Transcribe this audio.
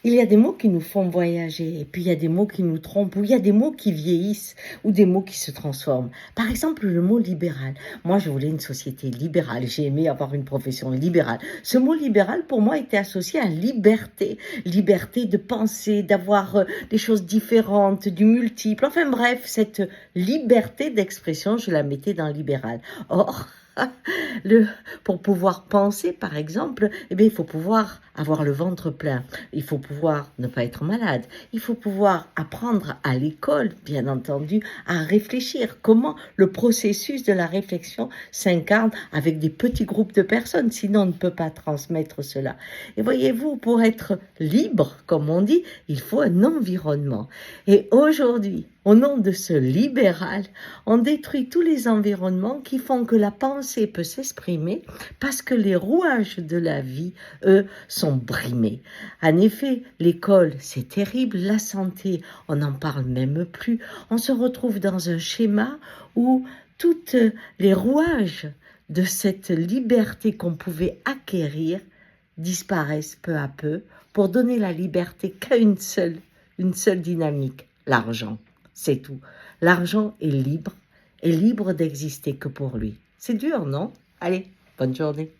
Il y a des mots qui nous font voyager, et puis il y a des mots qui nous trompent, ou il y a des mots qui vieillissent, ou des mots qui se transforment. Par exemple, le mot libéral. Moi, je voulais une société libérale. J'ai aimé avoir une profession libérale. Ce mot libéral, pour moi, était associé à liberté. Liberté de penser, d'avoir des choses différentes, du multiple. Enfin bref, cette liberté d'expression, je la mettais dans libéral. Or, pour pouvoir penser, par exemple, eh bien, il faut pouvoir avoir le ventre plein. Il faut pouvoir ne pas être malade. Il faut pouvoir apprendre à l'école, bien entendu, à réfléchir. Comment le processus de la réflexion s'incarne avec des petits groupes de personnes. Sinon, on ne peut pas transmettre cela. Et voyez-vous, pour être libre, comme on dit, il faut un environnement. Et aujourd'hui, au nom de ce libéral, on détruit tous les environnements qui font que la pensée peut s'exprimer parce que les rouages de la vie, eux, sont brimés. En effet, l'école, c'est terrible. La santé, on n'en parle même plus. On se retrouve dans un schéma où toutes les rouages de cette liberté qu'on pouvait acquérir disparaissent peu à peu pour donner la liberté qu'à une seule dynamique, l'argent. C'est tout. L'argent est libre d'exister que pour lui. C'est dur, non? Allez, bonne journée.